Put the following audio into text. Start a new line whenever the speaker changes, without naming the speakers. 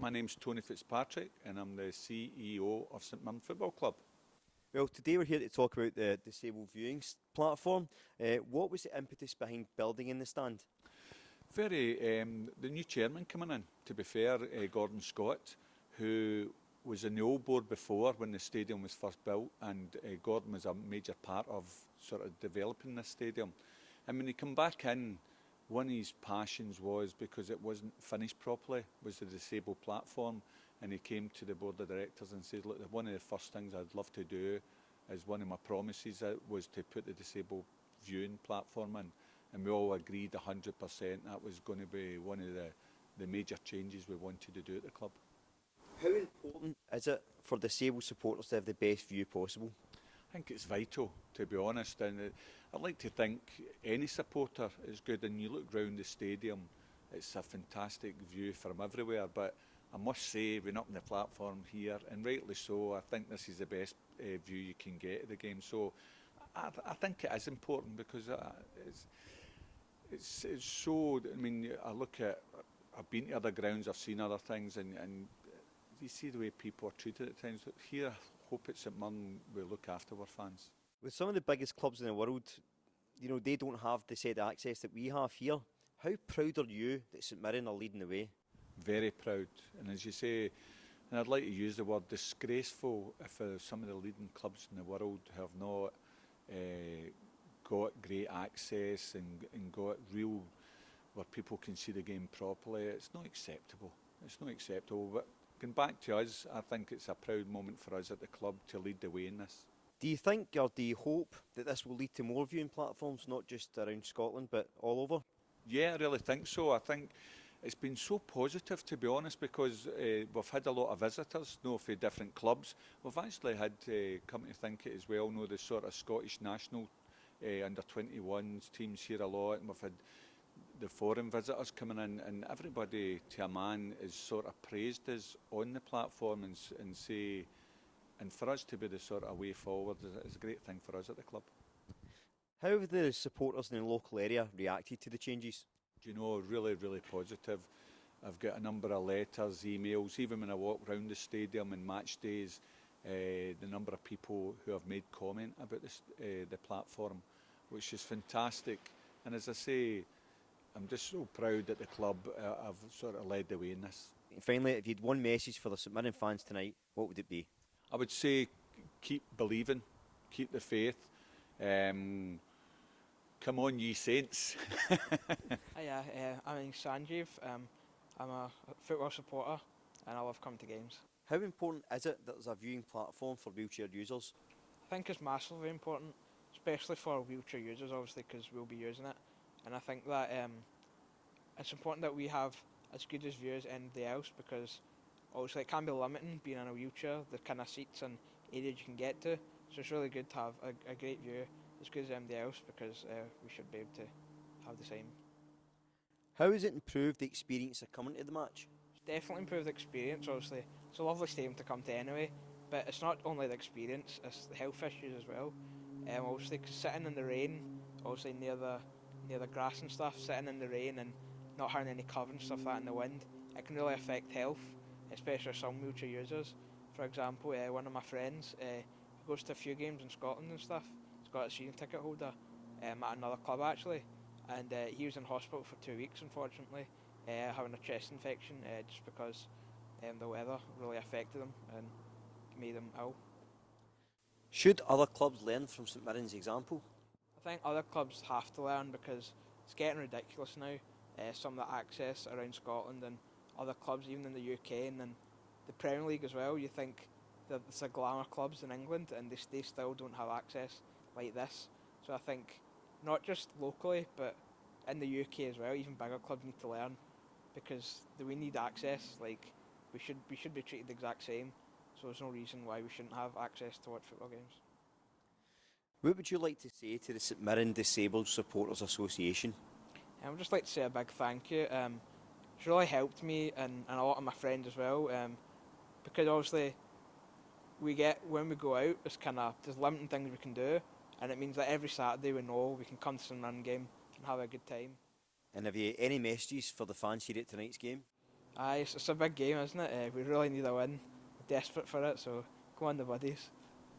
My name's Tony Fitzpatrick and I'm the CEO of St Mirren Football Club.
Well, today we're here to talk about the disabled viewing platform. What was the impetus behind building in the stand?
The new chairman coming in, to be fair, Gordon Scott, who was in the old board before when the stadium was first built, and Gordon was a major part of sort of developing this stadium. And when he came back in, one of his passions was, because it wasn't finished properly, was the disabled platform. And he came to the board of directors and said, look, one of the first things I'd love to do, as one of my promises, was to put the disabled viewing platform in. And we all agreed 100% that was going to be one of the major changes we wanted to do at the club.
How important is it for disabled supporters to have the best view possible?
I think it's vital, to be honest, and I'd like to think any supporter is good. And you look round the stadium, it's a fantastic view from everywhere, but I must say, we're up on the platform here, and rightly so, I think this is the best view you can get of the game. So I think it is important, because it's so, I mean, I've been to other grounds, I've seen other things, and you see the way people are treated at times. Here, I hope at St Mirren we look after our fans.
With some of the biggest clubs in the world, you know, they don't have the said access that we have here. How proud are you that St Mirren are leading the way?
Very proud, and as you say, and I'd like to use the word disgraceful if some of the leading clubs in the world have not got great access and got real, where people can see the game properly. It's not acceptable. It's not acceptable. But going back to us, I think it's a proud moment for us at the club to lead the way in this.
Do you think, or do you hope, that this will lead to more viewing platforms, not just around Scotland, but all over?
Yeah, I really think so. I think it's been so positive, to be honest, because we've had a lot of visitors, for different clubs. We've actually had, come to think it as well, the sort of Scottish national under-21s teams here a lot, and we've had the foreign visitors coming in, and everybody to a man is sort of praised us on the platform and say, and for us to be the sort of way forward is a great thing for us at the club.
How have the supporters in the local area reacted to the changes?
You know, really, really positive. I've got a number of letters, emails, even when I walk around the stadium and match days, the number of people who have made comment about this, the platform, which is fantastic. And as I say, I'm just so proud that the club have sort of led the way in this.
Finally, if you had one message for the St Mirren fans tonight, what would it be?
I would say keep believing, keep the faith. Come on, ye saints.
Hiya, I'm Sanjeev. I'm a football supporter and I love coming to games.
How important is it that there's a viewing platform for wheelchair users?
I think it's massively important, especially for wheelchair users, obviously, because we'll be using it. And I think that it's important that we have as good as views as anybody else, because obviously it can be limiting being in a wheelchair, the kind of seats and areas you can get to. So it's really good to have a great view as good as anybody else, because we should be able to have the same.
How has it improved the experience of coming to the match?
It's definitely improved the experience, obviously. It's a lovely stadium to come to anyway, but it's not only the experience, it's the health issues as well. Obviously, cause sitting in the rain, obviously near the grass and stuff, sitting in the rain and not having any cover and stuff like that in the wind, it can really affect health, especially some wheelchair users. For example, one of my friends who goes to a few games in Scotland and stuff, he's got a season ticket holder at another club actually, and he was in hospital for 2 weeks unfortunately, having a chest infection just because the weather really affected him and made him ill.
Should other clubs learn from St Mirren's example?
I think other clubs have to learn, because it's getting ridiculous now. Some of the access around Scotland and other clubs, even in the UK and then the Premier League as well, you think that it's the glamour clubs in England and they still don't have access like this. So I think not just locally but in the UK as well, even bigger clubs need to learn, because we need access. Like we should be treated the exact same. So there's no reason why we shouldn't have access to watch football games.
What would you like to say to the St Mirren Disabled Supporters Association?
I would just like to say a big thank you. It's really helped me and a lot of my friends as well, because obviously when we go out, there's limited things we can do, and it means that every Saturday we know we can come to some run game and have a good time.
And have you any messages for the fans here at tonight's game?
Aye, it's a big game, isn't it? We really need a win. We're desperate for it, so go on the buddies.